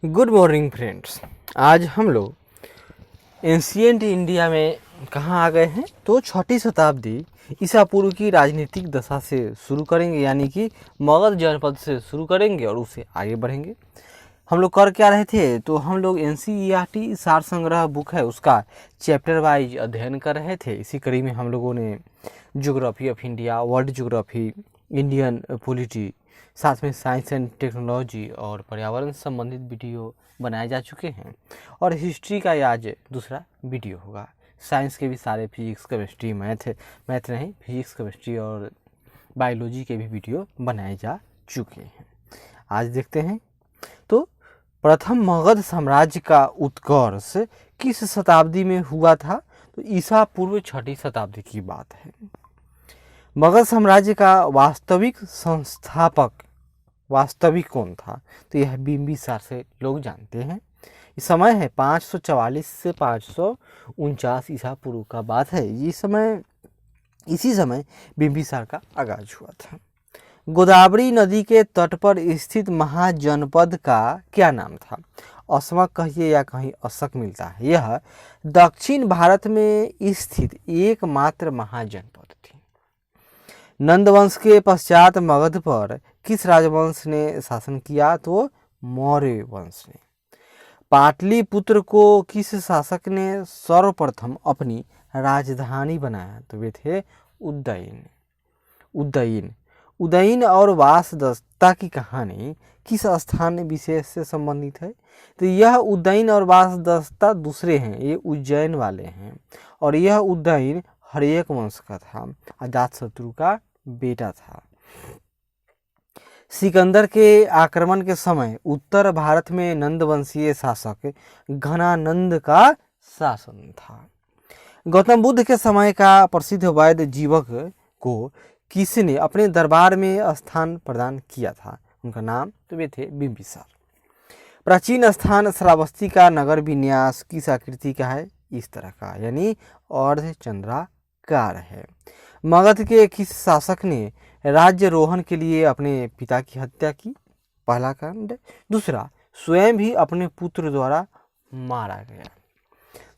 Good morning friends. आज हम लोग एंशिएंट इंडिया में कहाँ आ गए हैं तो 6ठी शताब्दी ईसा पूर्व की राजनीतिक दशा से शुरू करेंगे, यानी कि मगध जनपद से शुरू करेंगे और उससे आगे बढ़ेंगे। हम लोग कर क्या रहे थे तो हम लोग NCERT सार संग्रह बुक है उसका चैप्टर वाइज अध्ययन कर रहे थे। इसी कड़ी में हम लोगों ने geography of India, world geography, Indian polity, साथ में साइंस एंड टेक्नोलॉजी और पर्यावरण संबंधित वीडियो बनाए जा चुके हैं। और हिस्ट्री का आज दूसरा वीडियो होगा। साइंस के भी सारे फिजिक्स, केमिस्ट्री, मैथ नहीं, फिजिक्स, केमिस्ट्री और बायोलॉजी के भी वीडियो बनाए जा चुके हैं। आज देखते हैं तो प्रथम मगध साम्राज्य का उत्कर्ष किस शताब्दी में हुआ था। तो ईसा पूर्व 6ठी शताब्दी की बात है। मगध साम्राज्य का वास्तविक कौन था तो यह बिंबिसार से लोग जानते हैं। इस समय है 544 से 549 ईसा पूर्व का बात है। इसी समय बिंबिसार का आगाज हुआ था। गोदावरी नदी के तट पर स्थित महाजनपद का क्या नाम था। अस्मक कहिए या कहीं असक मिलता है। यह दक्षिण भारत में स्थित एकमात्र महाजनपद थी। नंदवंश के पश्चात मगध पर किस राजवंश ने शासन किया तो मौर्य वंश ने। पाटलिपुत्र को किस शासक ने सर्वप्रथम अपनी राजधानी बनाया तो वे थे उदयन और वासदत्ता की कहानी किस स्थान विशेष से संबंधित है तो यह उदयन और वासदत्ता दूसरे हैं, ये उज्जैन वाले हैं। और यह उदयन हर्यक वंश का था, अजातशत्रु का बेटा था। सिकंदर के आक्रमण के समय उत्तर भारत में नंदवंशीय शासक घनानंद का शासन था। गौतम बुद्ध के समय का प्रसिद्ध वैद्य जीवक को किसने अपने दरबार में स्थान प्रदान किया था। उनका नाम तो वे थे बिंबिसार। प्राचीन स्थान श्रावस्ती का नगर विन्यास किस आकृति का है, इस तरह का, यानी अर्धचंद्राकार है। मगध के किस शासक ने राज्यरोहण के लिए अपने पिता की हत्या की, पहला कांड। दूसरा, स्वयं भी अपने पुत्र द्वारा मारा गया।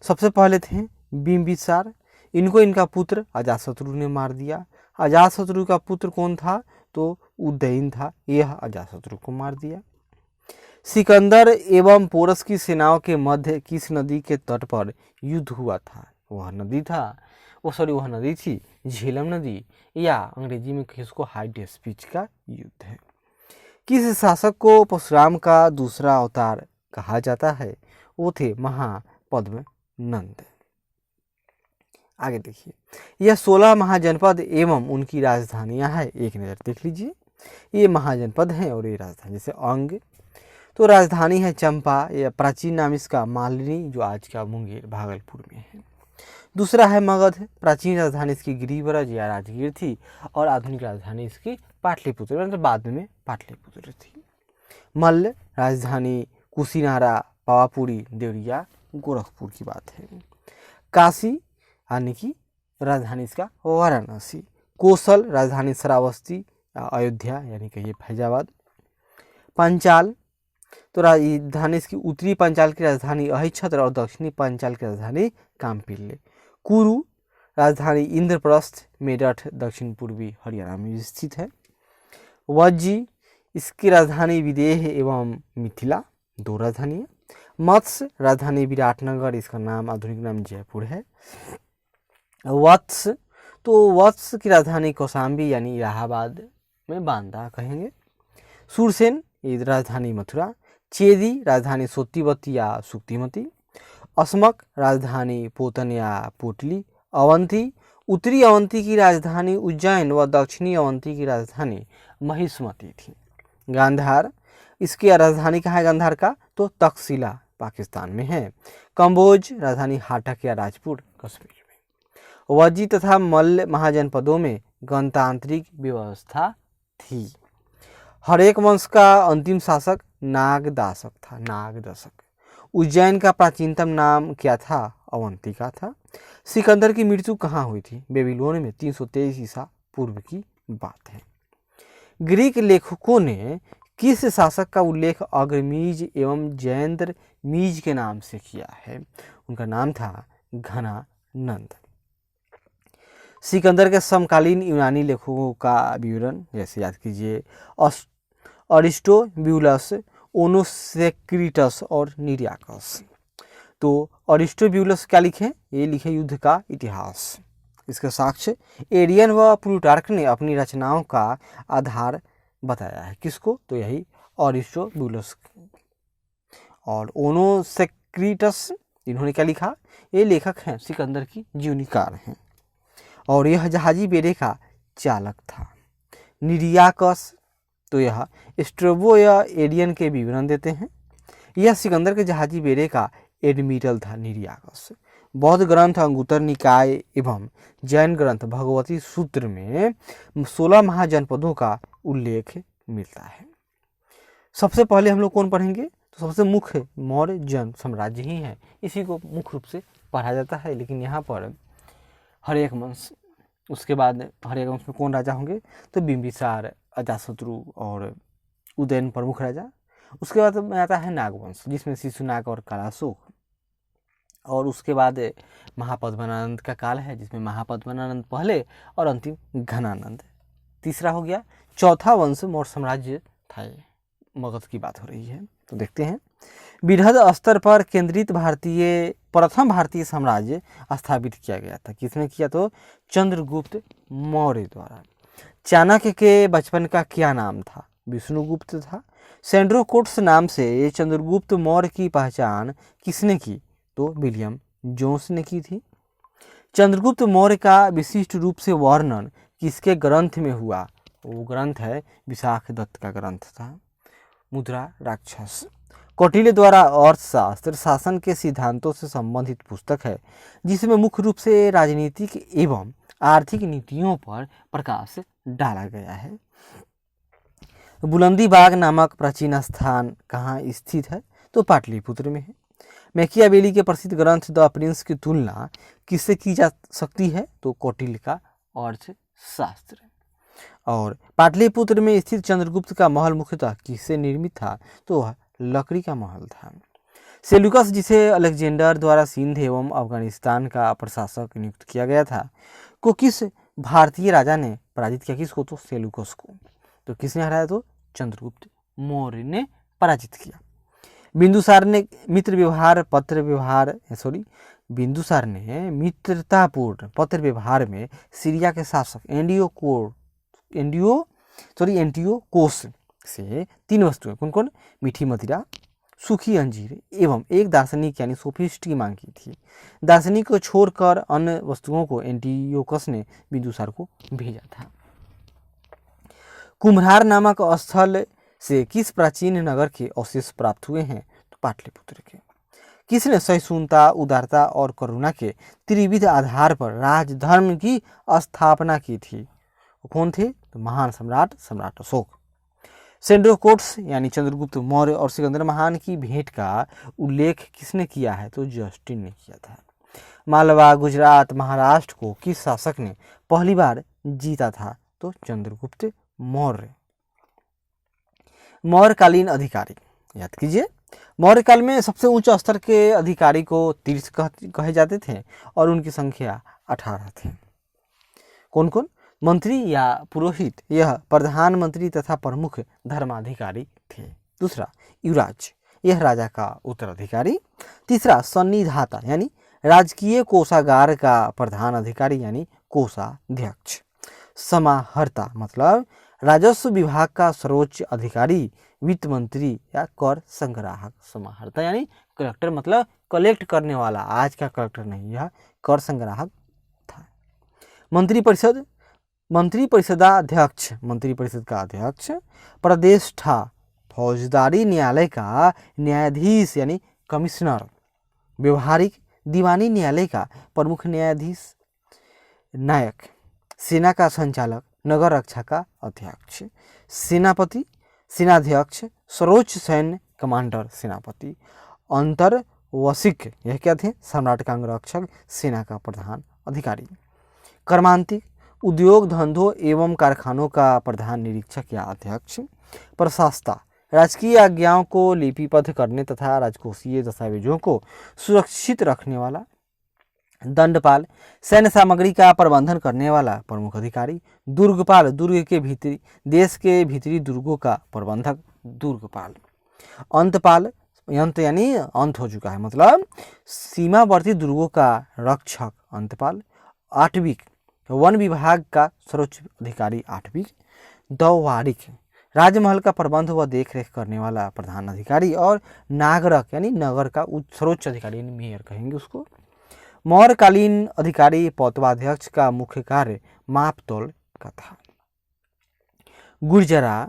सबसे पहले थे बिंबिसार, इनको इनका पुत्र अजातशत्रु ने मार दिया। अजातशत्रु का पुत्र कौन था तो उदयन था, यह अजातशत्रु को मार दिया। सिकंदर एवं पोरस की सेनाओं के मध्य किस नदी के तट पर युद्ध हुआ था। वह नदी थी झेलम नदी, या अंग्रेजी में किसको हाइट स्पीच का युद्ध है। किस शासक को परशुराम का दूसरा अवतार कहा जाता है, वो थे महापद्म नंद। आगे देखिए, यह 16 महाजनपद एवं उनकी राजधानियां हैं। एक नज़र देख लीजिए, ये महाजनपद हैं और ये राजधानी, जैसे अंग तो राजधानी है चंपा, या प्राचीन नाम इसका मालिनी, जो आज का मुंगेर भागलपुर में है। दूसरा है मगध, प्राचीन राजधानी इसकी गिरिव्रज या राजगीर थी और आधुनिक राजधानी इसकी पाटलिपुत्र, मतलब बाद में पाटलिपुत्र थी। मल्ल राजधानी कुशीनारा, पावापुरी, देवरिया, गोरखपुर की बात है। काशी यानी कि राजधानी इसका वाराणसी। कौशल राजधानी श्रावस्ती, अयोध्या यानी कहिए फैजाबाद। पंचाल तो राजधानी इसकी उत्तरी पंचाल की राजधानी अहिच्छत्र और दक्षिणी पंचाल की राजधानी कामपिल्ले। कुरु राजधानी इंद्रप्रस्थ, मेरठ दक्षिण पूर्वी हरियाणा में स्थित है। वज्जी इसकी राजधानी विदेह एवं मिथिला, 2 राजधानियाँ। मत्स्य राजधानी विराटनगर, इसका नाम आधुनिक नाम जयपुर है। वत्स की राजधानी कौशाम्बी यानी इलाहाबाद में बांदा कहेंगे। सूरसेन ये राजधानी मथुरा। चेदी राजधानी सोत्तीवती या सुक्तिमती। अस्मक राजधानी पोतन या पोटली। अवंती उत्तरी अवंती की राजधानी उज्जैन व दक्षिणी अवंती की राजधानी महिष्मती थी। गांधार इसकी राजधानी कहाँ है गांधार का तो तक्षशिला पाकिस्तान में है। कंबोज राजधानी हाटक या राजपुर कश्मीर में। वज्जी तथा मल्ल महाजनपदों में गणतांत्रिक व्यवस्था थी। हर्यक वंश का अंतिम शासक नागदशक था। उज्जैन का प्राचीनतम नाम क्या था, अवंतिका था। सिकंदर की मृत्यु कहाँ हुई थी, बेबीलोन में, 323 ईसा पूर्व की बात है। ग्रीक लेखकों ने किस शासक का उल्लेख अग्रमीज एवं जयेंद्र मीज के नाम से किया है? उनका नाम था घनानंद। सिकंदर के समकालीन यूनानी लेखकों का विवरण जैसे याद कीजिए अरिस्टोब्यूलस, ओनोसेक्रिटस और निरियाकस। तो अरिस्टोब्यूलस क्या लिखे? ये लिखे युद्ध का इतिहास। इसका साक्ष्य एरियन व प्लूटार्क ने अपनी रचनाओं का आधार बताया है। किसको? तो यही अरिस्टोब्यूलस। और ओनोसेक्रिटस इन्होंने क्या लिखा? ये लेखक हैं सिकंदर की जीवनीकार हैं और यह जहाजी बेड़े का चालक था। निरियाकस तो यह स्ट्रोबो या एरियन के विवरण देते हैं। यह सिकंदर के जहाजी बेड़े का एडमिरल था। निरियाकस बौद्ध ग्रंथ अंगुत्तर निकाय एवं जैन ग्रंथ भगवती सूत्र में 16 महाजनपदों का उल्लेख मिलता है। सबसे पहले हम लोग कौन पढ़ेंगे? तो सबसे मुख्य मौर्य जन साम्राज्य ही है, इसी को मुख्य रूप से पढ़ा जाता है। लेकिन यहाँ पर हर्यक वंश, उसके बाद हर्यक वंश में कौन राजा होंगे? तो बिंबिसार, अजातशत्रु और उदयन प्रमुख राजा। उसके बाद में आता है नागवंश जिसमें शिशुनाग और कालाशोक। और उसके बाद महापद्मनानंद का काल है जिसमें महापद्मनानंद पहले और अंतिम घनानंद। तीसरा हो गया चौथा वंश मौर्य साम्राज्य था। मगध की बात हो रही है। तो देखते हैं बृहद स्तर पर केंद्रित प्रथम भारतीय साम्राज्य स्थापित किया गया था। किसने किया? तो चंद्रगुप्त मौर्य द्वारा। चाणक्य के बचपन का क्या नाम था? विष्णुगुप्त था। सेंड्रोकोट्स नाम से चंद्रगुप्त मौर्य की पहचान किसने की? तो विलियम जोन्स ने की थी। चंद्रगुप्त मौर्य का विशिष्ट रूप से वर्णन किसके ग्रंथ में हुआ? वो ग्रंथ है विशाख दत्त का ग्रंथ था, मुद्रा राक्षस। कौटिल्य द्वारा अर्थशास्त्र शासन के सिद्धांतों से संबंधित पुस्तक है जिसमें मुख्य रूप से राजनीतिक एवं आर्थिक नीतियों पर प्रकाश डाला गया है। बुलंदी बाग नामक प्राचीन स्थान कहाँ स्थित है? तो पाटलिपुत्र में है। मैकियावेली के प्रसिद्ध ग्रंथ द प्रिंस की तुलना किससे की जा सकती है? तो कौटिल्य का अर्थशास्त्र। और पाटलिपुत्र में स्थित चंद्रगुप्त का महल मुख्यतः किससे निर्मित था? तो वह लकड़ी का महल था। सेल्यूकस जिसे अलेक्जेंडर द्वारा सिंध एवं अफगानिस्तान का प्रशासक नियुक्त किया गया था को किस भारतीय राजा ने पराजित किया? किसको? तो सेल्यूकस को। तो किसने हराया? तो चंद्रगुप्त मौर्य ने पराजित किया। बिंदुसार ने मित्रतापूर्ण पत्र व्यवहार में सीरिया के शासक एंटियोकोस से 3 वस्तुएं कौन कौन? मीठी मदिरा, सूखी अंजीर एवं एक दार्शनिक यानी सोफिस्ट की मांग की थी। दार्शनिक को छोड़कर अन्य वस्तुओं को एंटियोकस ने बिंदुसार को भेजा था। कुम्हार नामक स्थल से किस प्राचीन नगर के अवशेष प्राप्त हुए हैं? तो पाटलिपुत्र के। किसने सहिष्णुता, उदारता और करुणा के त्रिविध आधार पर राजधर्म की स्थापना की थी? कौन थे? तो महान सम्राट अशोक। सेंड्रोकोट्स यानी चंद्रगुप्त मौर्य और सिकंदर महान की भेंट का उल्लेख किसने किया है? तो जस्टिन ने किया था। मालवा, गुजरात, महाराष्ट्र को किस शासक ने पहली बार जीता था? तो चंद्रगुप्त मौर्य। मौर्यकालीन अधिकारी याद कीजिए। मौर्य काल में सबसे उच्च स्तर के अधिकारी को तीर्थ कहे जाते थे और उनकी संख्या 18 थे। कौन कौन? मंत्री या पुरोहित, यह प्रधानमंत्री तथा प्रमुख धर्माधिकारी थे। दूसरा युवराज, यह राजा का उत्तराधिकारी। तीसरा सन्निधाता यानी राजकीय कोषागार का प्रधान अधिकारी यानी कोषाध्यक्ष। समाहर्ता मतलब राजस्व विभाग का सर्वोच्च अधिकारी, वित्त मंत्री या कर संग्राहक। समाहर्ता यानी कलेक्टर मतलब कलेक्ट करने वाला, आज का कलेक्टर नहीं, यह कर संग्राहक था। मंत्री परिषद का अध्यक्ष। प्रदेष्ठा फौजदारी न्यायालय का न्यायाधीश यानी कमिश्नर। व्यवहारिक दीवानी न्यायालय का प्रमुख न्यायाधीश। नायक सेना का संचालक, नगर रक्षा का अध्यक्ष। सेनापति सेनाध्यक्ष, सर्वोच्च सैन्य कमांडर सेनापति। अंतर्वशिक यह क्या थे? सम्राट का अंगरक्षक, सेना का प्रधान अधिकारी। कर्मांतिक उद्योग धंधों एवं कारखानों का प्रधान निरीक्षक या अध्यक्ष। प्रशासता राजकीय आज्ञाओं को लिपिबद्ध करने तथा राजकोषीय दस्तावेजों को सुरक्षित रखने वाला। दंडपाल, सैन्य सामग्री का प्रबंधन करने वाला प्रमुख अधिकारी। दुर्गपाल, दुर्ग के भीतरी देश के भीतरी दुर्गों का प्रबंधक दुर्गपाल। अंतपाल, अंत यानी अंत हो चुका है, मतलब सीमावर्ती दुर्गों का रक्षक अंतपाल। आठवीं, वन विभाग का सर्वोच्च अधिकारी आठवीं। दौवारिक, राजमहल का प्रबंध व देखरेख करने वाला प्रधान अधिकारी। और नागरक यानी नगर का सर्वोच्च अधिकारी यानी मेयर कहेंगे उसको। मौर्यकालीन अधिकारी पौतवाध्यक्ष का मुख्य कार्य माप तोल का था। गुर्जरा,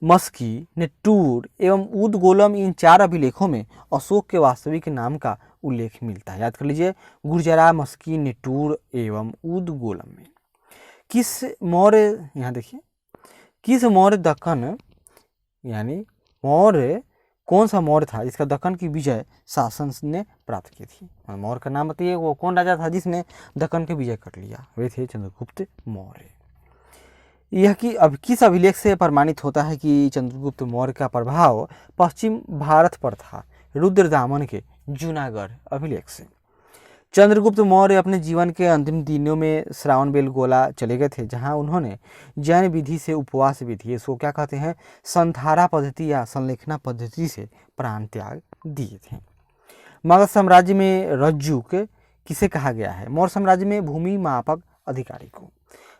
मस्की, नेट्टूर एवं उदगोलम, इन 4 अभिलेखों में अशोक के वास्तविक नाम का उल्लेख मिलता है। याद कर लीजिए, गुर्जरा, मस्की, नेट्टूर एवं उदगोलम में किस मौर्य, यहाँ देखिए, किस मौर्य दक्कन यानी मौर्य, कौन सा मौर्य था जिसका दक्कन की विजय शासन ने प्राप्त की थी? मौर्य का नाम बताइए, वो कौन राजा था जिसने दक्कन की विजय कर लिया? वे थे चंद्रगुप्त मौर्य। यह कि अब किस अभिलेख से प्रमाणित होता है कि चंद्रगुप्त मौर्य का प्रभाव पश्चिम भारत पर था? रुद्रदामन के जूनागढ़ अभिलेख से। चंद्रगुप्त मौर्य अपने जीवन के अंतिम दिनों में श्रावणबेलगोला चले गए थे, जहां उन्होंने जैन विधि से उपवास विधि, इसको क्या कहते हैं, संधारा पद्धति या संलेखना पद्धति से प्राण त्याग दिए थे। मगध साम्राज्य में रज्जुक किसे कहा गया है? मौर्य साम्राज्य में भूमि मापक अधिकारी को।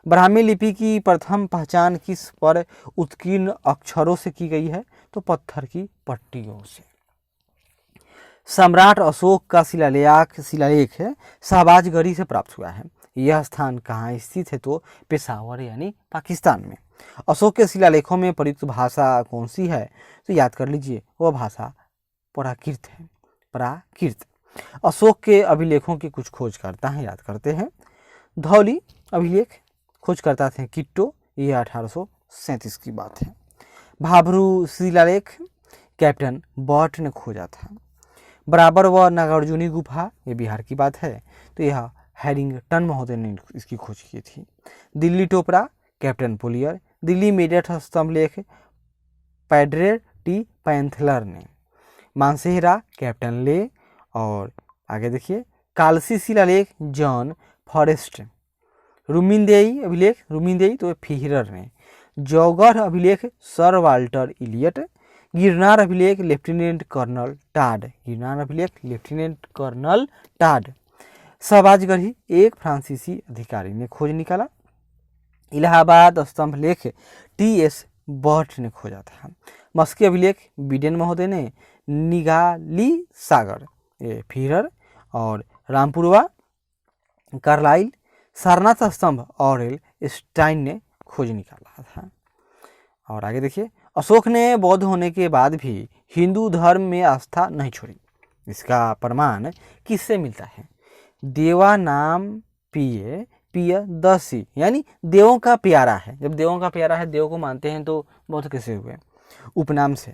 ब्राह्मी लिपि की प्रथम पहचान किस पर उत्कीर्ण अक्षरों से की गई है? तो पत्थर की पट्टियों से। सम्राट अशोक का शिलालेख है शहबाजगढ़ी से प्राप्त हुआ है। यह स्थान कहाँ स्थित है? तो पेशावर यानी पाकिस्तान में। अशोक के शिलालेखों में प्रयुक्त भाषा कौन सी है? तो याद कर लीजिए, वह भाषा प्राकृत है, प्राकृत। अशोक के अभिलेखों की कुछ खोजकर्ता हैं, याद करते हैं। धौली अभिलेख खोजकर्ता थे किट्टो, यह 1837 की बात है। भाभरू शिलालेख कैप्टन बर्ट ने खोजा था। बराबर व नागार्जुनी गुफा, ये बिहार की बात है, तो यह हैरिंगटन महोदय ने इसकी खोज की थी। दिल्ली टोपरा कैप्टन पुलियर। दिल्ली मेरठ स्तंभ लेख पैड्रे टी पैंथलर ने। मानसेहरा कैप्टन ले। और आगे देखिए, कालसी शिलालेख जॉन फॉरेस्ट। रुमिनदेई अभिलेख, रुमिनदेई तो फिहरर ने। जौगढ़ अभिलेख सर वाल्टर इलियट। गिरनार अभिलेख लेफ्टिनेंट कर्नल टाड, गिरनार अभिलेख लेफ्टिनेंट कर्नल टाड। शहबाजगढ़ी एक फ्रांसीसी अधिकारी ने खोज निकाला। इलाहाबाद स्तंभ लेख टी.एस. बर्ट ने खोजा था। मस्की अभिलेख बिडेन महोदय ने। निगाली सागर ये फिरर। और रामपुरवा कार्लाइल। सारनाथ स्तंभ ऑरेल स्टाइन ने खोज निकाला था। और आगे देखिए, अशोक ने बौद्ध होने के बाद भी हिंदू धर्म में आस्था नहीं छोड़ी। इसका प्रमाण किससे मिलता है? देवा नाम पिए दसी, यानी देवों का प्यारा है। जब देवों का प्यारा है, देव को मानते हैं, तो बौद्ध कैसे हुए? उपनाम से।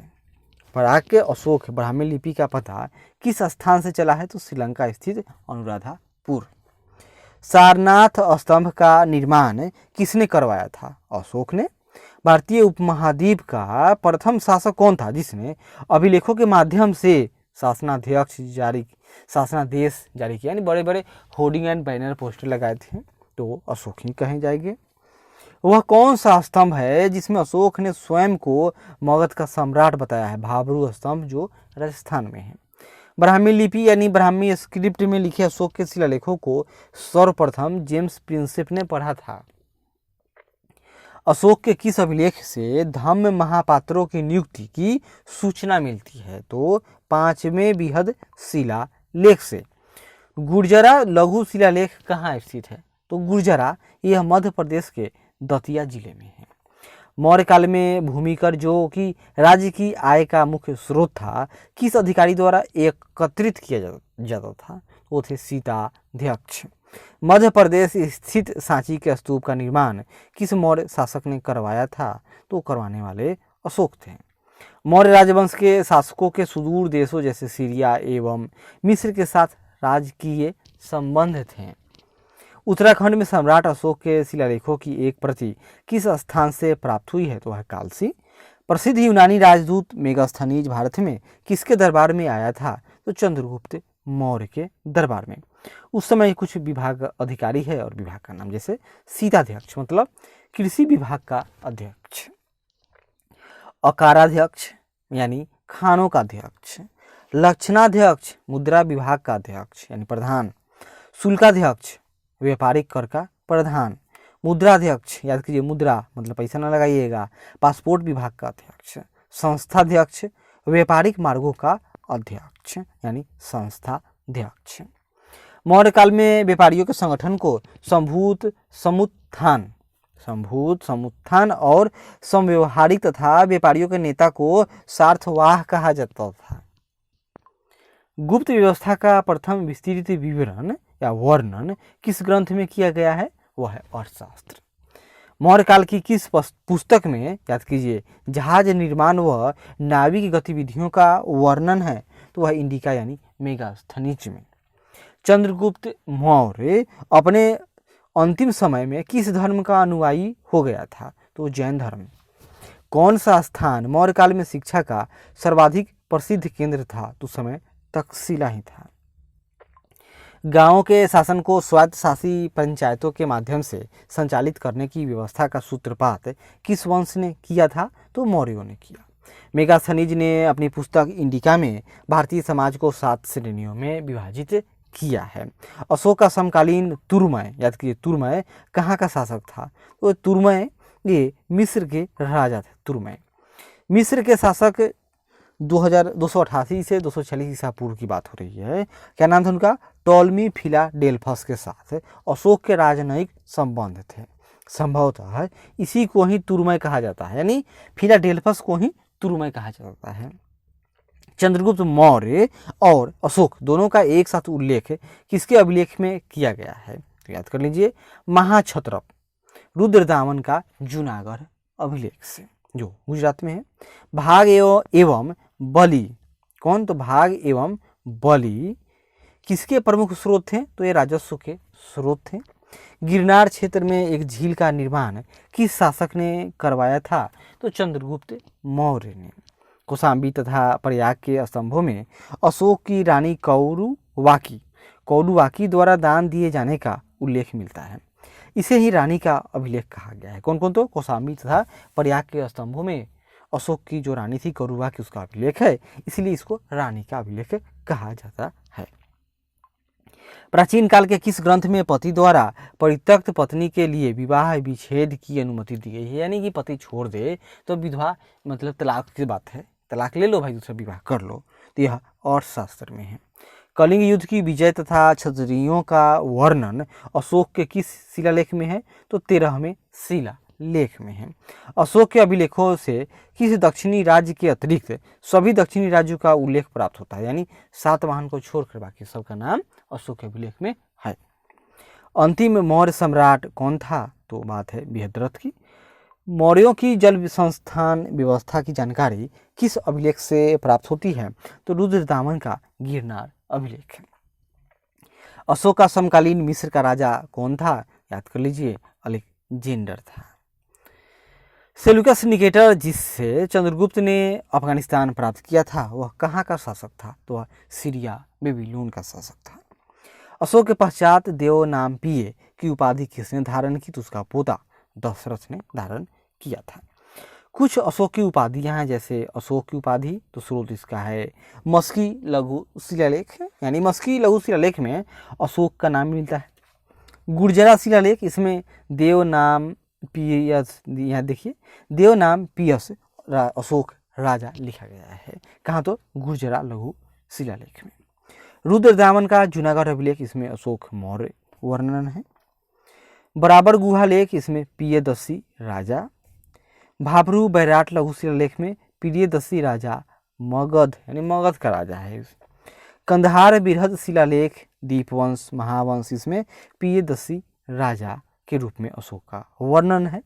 पराग के अशोक ब्राह्मी लिपि का पता किस स्थान से चला है? तो श्रीलंका स्थित अनुराधापुर। सारनाथ स्तंभ का निर्माण किसने करवाया था? अशोक ने। भारतीय उपमहाद्वीप का प्रथम शासक कौन था जिसने अभिलेखों के माध्यम से शासनादेश जारी किया, यानी बड़े बड़े होर्डिंग एंड बैनर पोस्टर लगाए थे? तो अशोक ही कहे जाएंगे। वह कौन सा स्तंभ है जिसमें अशोक ने स्वयं को मगध का सम्राट बताया है? भाबरू स्तंभ, जो राजस्थान में है। ब्राह्मी लिपि यानी ब्राह्मी स्क्रिप्ट में लिखे अशोक के शिलालेखों को सर्वप्रथम जेम्स प्रिंसेप ने पढ़ा था। अशोक के किस अभिलेख से धम्म महापात्रों की नियुक्ति की सूचना मिलती है? तो 5वें बृहद शिलालेख से। गुर्जरा लघु शिलालेख कहाँ स्थित है? तो गुर्जरा यह मध्य प्रदेश के दतिया जिले में है। मौर्य काल में भूमिकर, जो कि राज्य की आय का मुख्य स्रोत था, किस अधिकारी द्वारा एकत्रित किया जाता था? वो थे सीताध्यक्ष। मध्य प्रदेश स्थित सांची के स्तूप का निर्माण किस मौर्य शासक ने करवाया था? तो करवाने वाले अशोक थे। मौर्य राजवंश के शासकों के सुदूर देशों जैसे सीरिया एवं मिस्र के साथ राजकीय संबंध थे। उत्तराखंड में सम्राट अशोक के शिलालेखों की एक प्रति किस स्थान से प्राप्त हुई है? तो है कालसी। प्रसिद्ध यूनानी राजदूत मेगास्थनीज भारत में किसके दरबार में आया था? तो चंद्रगुप्त मौर्य के दरबार में। उस समय कुछ विभाग अधिकारी है और विभाग का नाम, जैसे सीताध्यक्ष मतलब कृषि विभाग का अध्यक्ष, अकाराध्यक्ष यानी खानों का अध्यक्ष, लक्षणाध्यक्ष मुद्रा विभाग का अध्यक्ष यानी प्रधान, शुल्काध्यक्ष व्यापारिक कर का प्रधान, मुद्राध्यक्ष याद कीजिए मुद्रा मतलब पैसा ना लगाइएगा, पासपोर्ट विभाग का अध्यक्ष, संस्थाध्यक्ष व्यापारिक मार्गों का अध्यक्ष यानी संस्थाध्यक्ष। मौर्य काल में व्यापारियों के संगठन को संभूत समुत्थान और समव्यवहारिक तथा व्यापारियों के नेता को सार्थवाह कहा जाता था। गुप्त व्यवस्था का प्रथम विस्तृत विवरण या वर्णन किस ग्रंथ में किया गया है? वह है अर्थशास्त्र। मौर्य काल की किस पुस्तक में याद कीजिए जहाज निर्माण व नाविक गतिविधियों का वर्णन है? तो वह इंडिका यानी मेगास्थनीज में। चंद्रगुप्त मौर्य अपने अंतिम समय में किस धर्म का अनुयायी हो गया था? तो जैन धर्म। कौन सा स्थान मौर्य काल में शिक्षा का सर्वाधिक प्रसिद्ध केंद्र था? तो समय तक्षशिला ही था। गांवों के शासन को स्वायत्तशासी पंचायतों के माध्यम से संचालित करने की व्यवस्था का सूत्रपात किस वंश ने किया था? तो मौर्यों ने किया। मेगास्थनीज ने अपनी पुस्तक इंडिका में भारतीय समाज को 7 श्रेणियों में विभाजित किया है। अशोक का समकालीन तुर्मय, याद कीजिए तुर्मय कहाँ का शासक था? तो तुर्मय ये मिस्र के राजा थे। तुर्मय मिस्र के शासक 2288 से 246 ईसा पूर्व की बात हो रही है। क्या नाम था उनका? टॉलमी फिलाडेल्फस के साथ अशोक के राजनयिक संबंध थे। संभवतः इसी को ही तुर्मय कहा जाता है, यानी फिलाडेल्फस को ही तुर्मय कहा जाता है। चंद्रगुप्त मौर्य और अशोक दोनों का एक साथ उल्लेख किसके अभिलेख में किया गया है? तो याद कर लीजिए महाक्षत्रप रुद्रदामन का जूनागढ़ अभिलेख से, जो गुजरात में है। भाग एवं बलि कौन? तो भाग एवं बलि किसके प्रमुख स्रोत थे? तो ये राजस्व के स्रोत थे। गिरनार क्षेत्र में एक झील का निर्माण किस शासक ने करवाया था? तो चंद्रगुप्त मौर्य ने। कौशाम्बी तथा प्रयाग के स्तंभों में अशोक की रानी कौडुवाकी द्वारा दान दिए जाने का उल्लेख मिलता है। इसे ही रानी का अभिलेख कहा गया है। कौन कौन? तो कौशाम्बी तथा प्रयाग के स्तंभों में अशोक की जो रानी थी कौरवाकी, उसका अभिलेख है, इसलिए इसको रानी का अभिलेख कहा जाता है। प्राचीन काल के किस ग्रंथ में पति द्वारा परित्यक्त पत्नी के लिए विवाह विच्छेद की अनुमति दी गई है? यानी कि पति छोड़ दे तो विधवा मतलब तलाक की बात है, तलाक ले लो भाई, दूसरा विवाह कर लो। तो यह अर्थशास्त्र में है। कलिंग युद्ध की विजय तथा क्षत्रियों का वर्णन अशोक के किस शिलालेख में है? तो 13वें शिलालेख में है। अशोक के अभिलेखों से किस दक्षिणी राज्य के अतिरिक्त सभी दक्षिणी राज्यों का उल्लेख प्राप्त होता है? यानी सातवाहन को छोड़कर बाकी सबका नाम अशोक के अभिलेख में है। अंतिम मौर्य सम्राट कौन था? तो बात है बृहद्रथ की। मौर्यों की जल संस्थान व्यवस्था की जानकारी किस अभिलेख से प्राप्त होती है? तो रुद्रदामन का गिरनार अभिलेख है। अशोक का समकालीन मिस्र का राजा कौन था? याद कर लीजिए अलेक्जेंडर था। सेल्यूकस निकेटर जिससे चंद्रगुप्त ने अफगानिस्तान प्राप्त किया था, वह कहाँ का शासक था? तो वह सीरिया बेबीलोन का शासक था। अशोक के पश्चात देवनामपीय की उपाधि किसने धारण की? तो उसका पोता दशरथ ने धारण किया था। कुछ अशोक की उपाधियां हैं, जैसे अशोक की उपाधि, तो स्रोत इसका है मस्की लघु शिलालेख, यानी मस्की लघु शिलालेख में अशोक का नाम मिलता है। गुर्जरा शिलालेख, इसमें देवनाम पियस, यहाँ देखिए देवनाम पियस अशोक राजा लिखा गया है। कहाँ? तो गुर्जरा लघु शिलालेख में। रुद्रदामन का जूनागढ़ अभिलेख, इसमें अशोक मौर्य वर्णन है। बराबर गुहा लेख, इसमें प्रियदर्शी राजा। भाभरू बैराट लघु शिलालेख में प्रियदर्शी राजा मगध, यानी मगध का राजा है। कंधार बृहद शिलालेख दीपवंश महावंश, इसमें प्रियदर्शी राजा के रूप में अशोक का वर्णन है।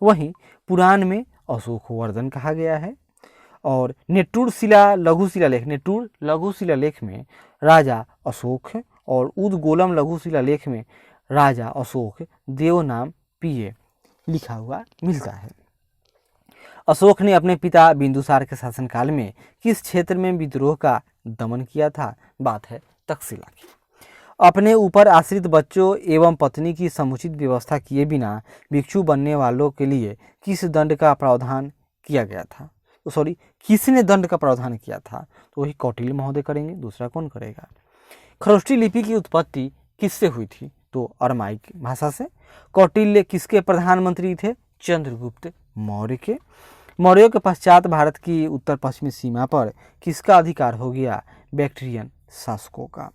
वहीं पुराण में अशोक वर्धन कहा गया है। और नेटूर लघु शिलालेख में राजा अशोक है, और उदगोलम लघु शिलालेख में राजा अशोक देवनाम पिय लिखा हुआ मिलता है। अशोक ने अपने पिता बिंदुसार के शासनकाल में किस क्षेत्र में विद्रोह का दमन किया था? बात है तक्षशिला की। अपने ऊपर आश्रित बच्चों एवं पत्नी की समुचित व्यवस्था किए बिना भिक्षु बनने वालों के लिए किस दंड का प्रावधान किया गया था? किसने दंड का प्रावधान किया था? तो वही कौटिल्य महोदय करेंगे, दूसरा कौन करेगा? खरोष्ठी लिपि की उत्पत्ति किससे हुई थी? तो अरमाइक भाषा से। कौटिल्य किसके प्रधानमंत्री थे? चंद्रगुप्त मौर्य के। मौर्यों के पश्चात भारत की उत्तर पश्चिमी सीमा पर किसका अधिकार हो गया? बैक्ट्रियन शासकों का।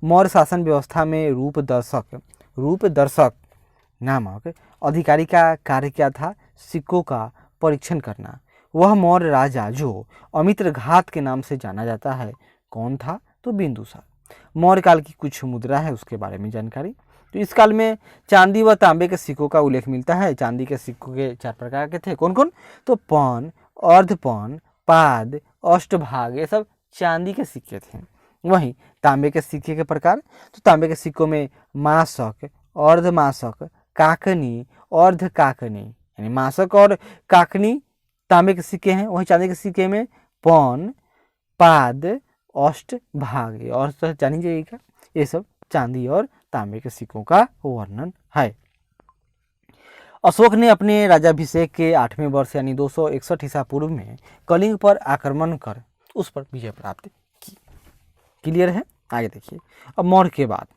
मौर्य शासन व्यवस्था में रूपदर्शक नामक अधिकारी का कार्य क्या था? सिक्कों का परीक्षण करना। वह मौर्य राजा जो अमित्र घात के नाम से जाना जाता है कौन था? तो बिंदुसार। मौर्य काल की कुछ मुद्रा है उसके बारे में जानकारी। तो इस काल में चांदी व तांबे के सिक्कों का उल्लेख मिलता है। चांदी के सिक्कों के 4 प्रकार के थे, कौन कौन? तो पौन, अर्धपौन, पाद, अष्टभाग, ये सब चांदी के सिक्के थे। वहीं तांबे के सिक्के के प्रकार, तो तांबे के सिक्कों में मासक, अर्धमासक, काकनी, अर्ध काकनी, यानी मासक और काकनी तांबे के सिक्के हैं। वहीं चांदी के सिक्के में पौन, पाद, अष्टभाग और जानी जाइएगा, ये सब चांदी और तांबे के सिक्कों का वर्णन है। अशोक ने अपने राज्याभिषेक के 8वें वर्ष यानी 261 ईसा पूर्व में कलिंग पर आक्रमण कर उस पर विजय प्राप्त की। क्लियर है? आगे देखिए। अब मौर्य के बाद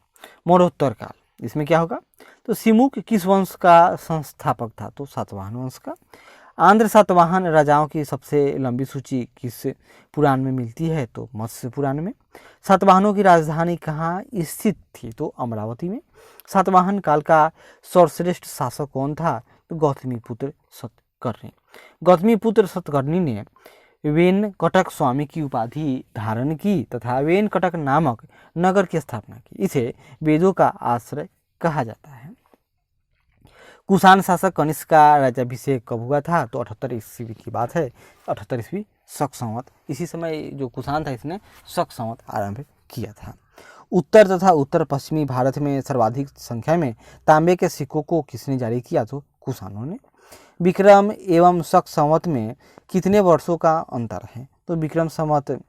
मौर्योत्तर काल, इसमें क्या होगा? तो सिमुक किस वंश का संस्थापक था? तो सातवाहन वंश का। आंध्र सातवाहन राजाओं की सबसे लंबी सूची किस पुराण में मिलती है? तो मत्स्य पुराण में। सातवाहनों की राजधानी कहाँ स्थित थी? तो अमरावती में। सातवाहन काल का सर्वश्रेष्ठ शासक कौन था? तो गौतमीपुत्र सतकर्णी। गौतमीपुत्र सतकर्णी ने वेनकटक स्वामी की उपाधि धारण की तथा वेनकटक नामक नगर की स्थापना की। इसे वेदों का आश्रय कहा जाता है। कुषाण शासक कनिष्क का राज्याभिषेक कब हुआ था? तो 78 ईस्वी की बात है। 78 ईस्वी शक संवत। इसी समय जो कुषाण था इसने शक संवत आरंभ किया था। उत्तर तथा उत्तर पश्चिमी भारत में सर्वाधिक संख्या में तांबे के सिक्कों को किसने जारी किया? तो कुषाणों ने। विक्रम एवं शक संवत में कितने वर्षों का अंतर है? तो विक्रम संवत,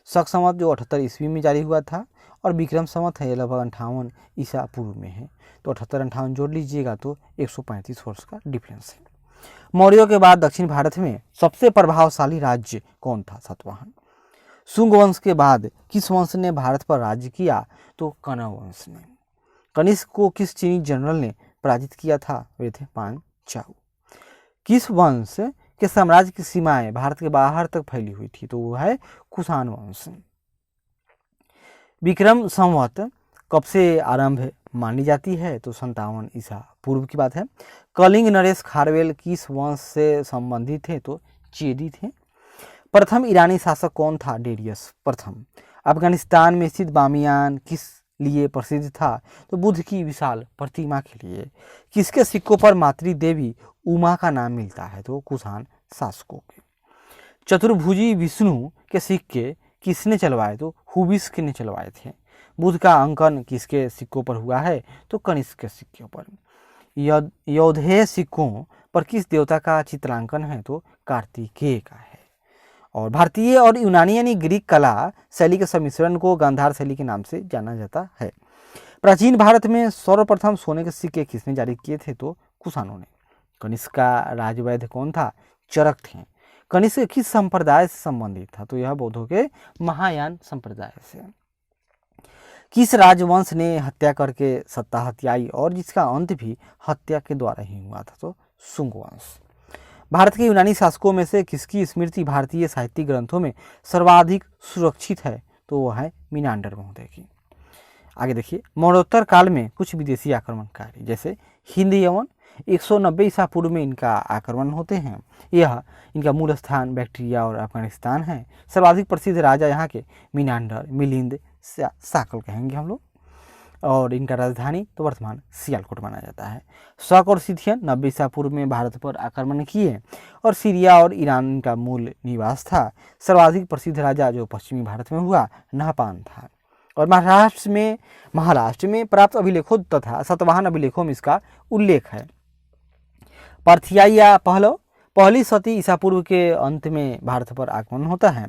शक संवत जो 78 ईस्वी में जारी हुआ था और विक्रम संवत है लगभग 58 ईसा पूर्व में है। तो 78-58 जोड़ लीजिएगा तो 135 वर्ष का डिफरेंस है। मौर्यों के बाद दक्षिण भारत में सबसे प्रभावशाली राज्य कौन था? सातवाहन। शुंग वंश के बाद किस वंश ने भारत पर राज्य किया? तो कनव वंश ने। कनिष्क को किस चीनी जनरल ने पराजित किया था? वे थे पांचाल। किस वंश के साम्राज्य की सीमाएं भारत के बाहर तक फैली हुई थी? तो वो है कुषाण वंश। विक्रम संवत कब से आरंभ मानी जाती है? तो 57 ईसा पूर्व की बात है। कलिंग नरेश खारवेल किस वंश से संबंधित थे? तो चेदी थे। प्रथम ईरानी शासक कौन था? डेरियस प्रथम। अफगानिस्तान में स्थित बामियान किस लिए प्रसिद्ध था? तो बुद्ध की विशाल प्रतिमा के लिए। किसके सिक्कों पर मातृ देवी उमा का नाम मिलता है? तो कुषाण शासकों के। चतुर्भुजी विष्णु के सिक्के किसने चलवाए? तो हुबिस्क ने चलवाए थे। बुद्ध का अंकन किसके सिक्कों पर हुआ है? तो कनिष्क के सिक्कों पर। यौधेय सिक्कों पर किस देवता का चित्रांकन है? तो कार्तिकेय का है। और भारतीय और यूनानी यानी ग्रीक कला शैली के सम्मिश्रण को गांधार शैली के नाम से जाना जाता है। प्राचीन भारत में सर्वप्रथम सोने के सिक्के किसने जारी किए थे? तो कुषाणों ने। कनिष्क का राजवैद्य कौन था? चरक थे। कनिष्क किस संप्रदाय से संबंधित था? तो यह बौद्धों के महायान संप्रदाय से। किस राजवंश ने हत्या करके सत्ता हत्याई और जिसका अंत भी हत्या के द्वारा ही हुआ था? तो शुंग वंश। भारत के यूनानी शासकों में से किसकी स्मृति भारतीय साहित्यिक ग्रंथों में सर्वाधिक सुरक्षित है? तो वह है मीनांडर महोदय की। आगे देखिए। मौर्योत्तर काल में कुछ विदेशी आक्रमणकारी जैसे हिंद यवन 190 ईसा पूर्व में इनका आक्रमण होते हैं। यह इनका मूल स्थान बैक्ट्रिया और अफगानिस्तान है। सर्वाधिक प्रसिद्ध राजा यहाँ के मीनांडर, मिलिंद, साकल कहेंगे हम लोग। और इनका राजधानी तो वर्तमान सियालकोट माना जाता है। शक और सिथियन 90 ईसा पूर्व में भारत पर आक्रमण किए और सीरिया और ईरान इनका मूल निवास था। सर्वाधिक प्रसिद्ध राजा जो पश्चिमी भारत में हुआ नहपान था। और महाराष्ट्र में प्राप्त अभिलेखों तथा सातवाहन अभिलेखों में इसका उल्लेख है। पार्थिया या पहलव पहली सदी ईसा पूर्व के अंत में भारत पर आक्रमण होता है।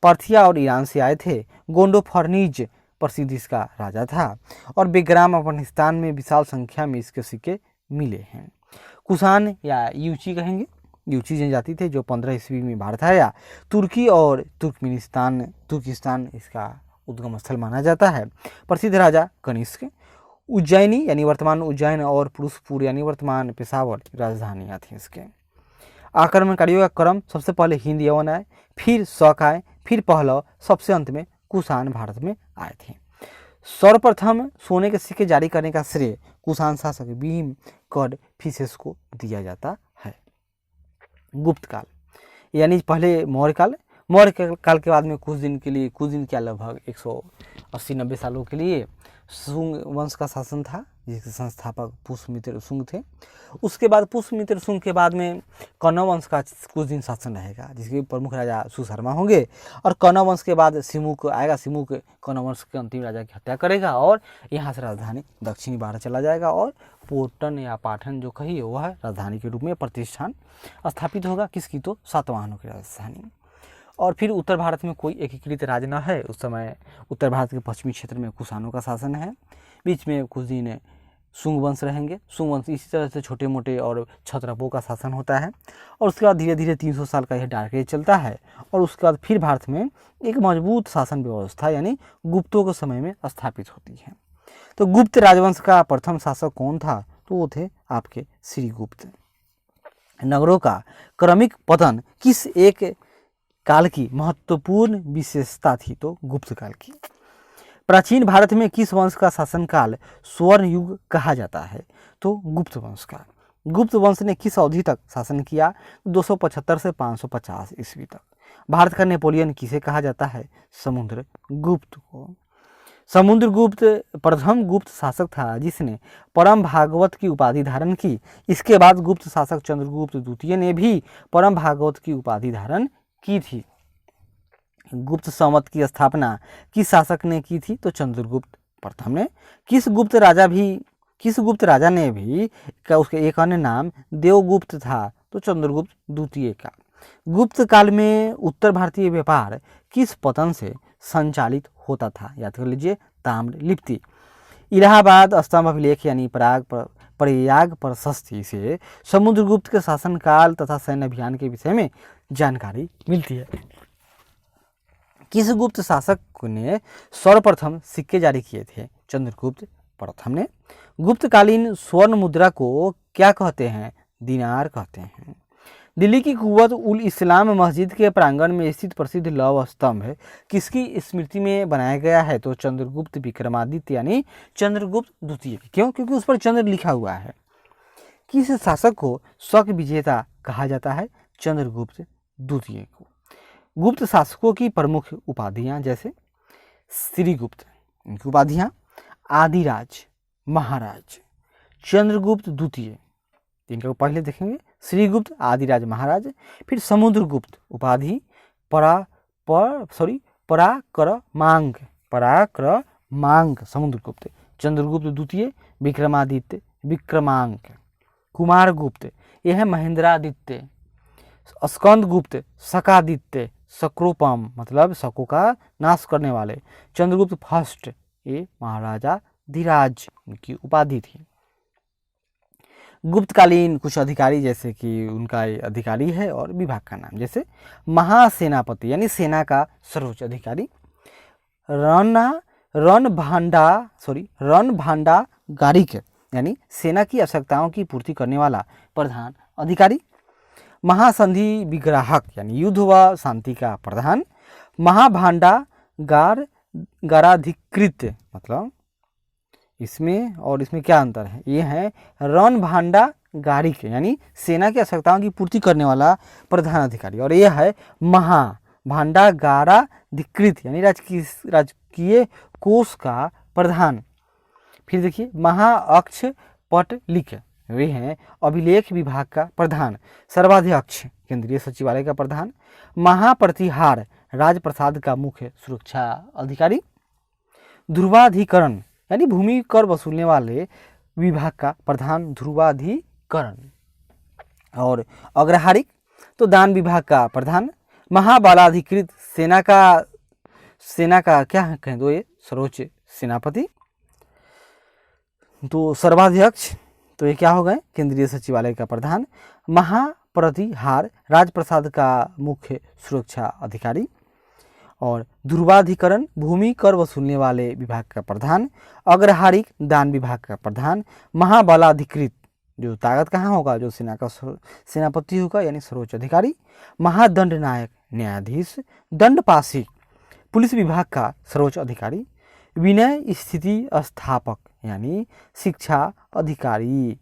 पार्थिया और ईरान से आए थे। गोंडोफर्नीज प्रसिद्ध इसका राजा था और बेग्राम अफगानिस्तान में विशाल संख्या में इसके सिक्के मिले हैं। कुषाण या यूची कहेंगे, यूची जनजाति थे जो 15 ईस्वी में भारत आया। तुर्की और तुर्किस्तान इसका उद्गम स्थल माना जाता है। प्रसिद्ध राजा कनिष्क। उज्जैनी यानी वर्तमान उज्जैन और पुरुषपुर यानी वर्तमान पेशावर राजधानियाँ थी इसके। आक्रमणकारियों का क्रम, सबसे पहले हिंद यवन आए, फिर शक आए, फिर पहलव, सबसे अंत में कुषाण भारत में आए थे। सर्वप्रथम सोने के सिक्के जारी करने का श्रेय कुषाण शासक भीम कोडफिसेस को दिया जाता है। गुप्त काल यानी पहले मौर्य काल, मौर्य काल के बाद में कुछ दिन क्या लगभग 180-90 सालों के लिए शुंग वंश का शासन था, जिसके संस्थापक पुष्यमित्र शुंग थे। उसके बाद पुष्यमित्र शुंग के बाद में कण्व वंश का कुछ दिन शासन रहेगा, जिसके प्रमुख राजा सुशर्मा होंगे। और कण्व वंश के बाद सिमुक आएगा। सिमुक कण्व वंश के अंतिम राजा की हत्या करेगा और यहाँ से राजधानी दक्षिणी भारत चला जाएगा और पोटन या पाटन जो कही वह राजधानी के रूप में प्रतिष्ठान स्थापित होगा। किसकी? तो सातवाहनों की राजधानी। और फिर उत्तर भारत में कोई एकीकृत राज्य न है। उस समय उत्तर भारत के पश्चिमी क्षेत्र में कुषाणों का शासन है। बीच में कुछ दिन शुंग वंश रहेंगे। शुंग वंश इसी तरह से छोटे मोटे और क्षत्रपों का शासन होता है। और उसके बाद धीरे धीरे 300 साल का यह डार्क एज चलता है। और उसके बाद फिर भारत में एक मजबूत शासन व्यवस्था यानी गुप्तों के समय में स्थापित होती है। तो गुप्त राजवंश का प्रथम शासक कौन था? तो वो थे आपके श्रीगुप्त। नगरों का क्रमिक पतन किस एक काल की महत्वपूर्ण विशेषता थी? तो गुप्त काल की। प्राचीन भारत में किस वंश का शासनकाल स्वर्ण युग कहा जाता है? तो गुप्त वंश का। गुप्त वंश ने किस अवधि तक शासन किया? 275 से 550 ईस्वी तक। भारत का नेपोलियन किसे कहा जाता है? समुद्रगुप्त को। समुद्रगुप्त प्रथम गुप्त शासक था जिसने परम भागवत की उपाधि धारण की। इसके बाद गुप्त शासक चंद्रगुप्त द्वितीय ने भी परम भागवत की उपाधि धारण की थी। गुप्त संवत की स्थापना किस शासक ने की थी? तो चंद्रगुप्त प्रथम ने। किस गुप्त राजा ने भी उसके एक अन्य नाम देवगुप्त था? तो चंद्रगुप्त द्वितीय का। गुप्त काल में उत्तर भारतीय व्यापार किस पतन से संचालित होता था? याद कर लीजिए, ताम्र लिपि। इलाहाबाद स्तंभ अभिलेख यानी प्रयाग प्रशस्ति से समुद्रगुप्त के शासनकाल तथा सैन्य अभियान के विषय में जानकारी मिलती है। किस गुप्त शासक ने सर्वप्रथम सिक्के जारी किए थे? चंद्रगुप्त प्रथम ने। गुप्तकालीन स्वर्ण मुद्रा को क्या कहते हैं? दिनार कहते हैं। दिल्ली की कुव्वत उल इस्लाम मस्जिद के प्रांगण में स्थित प्रसिद्ध लौह स्तंभ किसकी स्मृति में बनाया गया है? तो चंद्रगुप्त विक्रमादित्य यानी चंद्रगुप्त द्वितीय। क्यों? क्योंकि उस पर चंद्र लिखा हुआ है। किस शासक को शक विजेता कहा जाता है? चंद्रगुप्त द्वितीय को। गुप्त शासकों की प्रमुख उपाधियां जैसे श्रीगुप्त, इनकी उपाधियां आदिराज, महाराज, चंद्रगुप्त द्वितीय, इनका पहले देखेंगे, श्रीगुप्त, आदिराज, महाराज। फिर समुद्रगुप्त उपाधि पराक्रमांक समुद्रगुप्त, चंद्रगुप्त द्वितीय, विक्रमादित्य विक्रमांक, कुमारगुप्त यह है महेंद्रादित्य, स्कंदगुप्त शकादित्य, सक्रोपम मतलब शकों का नाश करने वाले, चंद्रगुप्त फर्स्ट ये महाराजा धीराज की उपाधि थी। गुप्तकालीन कुछ अधिकारी जैसे कि उनका अधिकारी है और विभाग का नाम, जैसे महासेनापति यानी सेना का सर्वोच्च अधिकारी, रणभांडागारिक यानी सेना की आवश्यकताओं की पूर्ति करने वाला प्रधान अधिकारी, महासंधि विग्राहक यानी युद्ध व शांति का प्रधान, महाभांडागाराधिकृत मतलब इसमें क्या अंतर है? ये है रणभांडागारिक यानी सेना की आवश्यकताओं की पूर्ति करने वाला प्रधान अधिकारी, और यह है महाभांडागाराधिकृत यानी राजकीय कोष का प्रधान। फिर देखिए महाअक्षपटलिक वे हैं अभिलेख विभाग का प्रधान, सर्वाध्यक्ष केंद्रीय सचिवालय का प्रधान, महाप्रतिहार राजप्रसाद का मुख्य सुरक्षा अधिकारी, ध्रुवाधिकरण यानी भूमि कर वसूलने वाले विभाग का प्रधान ध्रुवाधिकरण, और अग्रहारिक तो दान विभाग का प्रधान। महाबलाधिकृत सेना का क्या कहें तो ये सर्वोच्च सेनापति। तो सर्वाध्यक्ष तो ये क्या हो गए, केंद्रीय सचिवालय का प्रधान। महाप्रतिहार राजप्रसाद का मुख्य सुरक्षा अधिकारी। और ध्रुवाधिकरण भूमि कर वसूलने वाले विभाग का प्रधान। अग्रहारिक दान विभाग का प्रधान। महाबलाधिकृत जो ताकत कहाँ होगा, जो सेना का सेनापति होगा यानी सर्वोच्च अधिकारी। महादंड नायक न्यायाधीश। दंडपाशी पुलिस विभाग का सर्वोच्च अधिकारी। विनय स्थिति स्थापक यानी शिक्षा अधिकारी।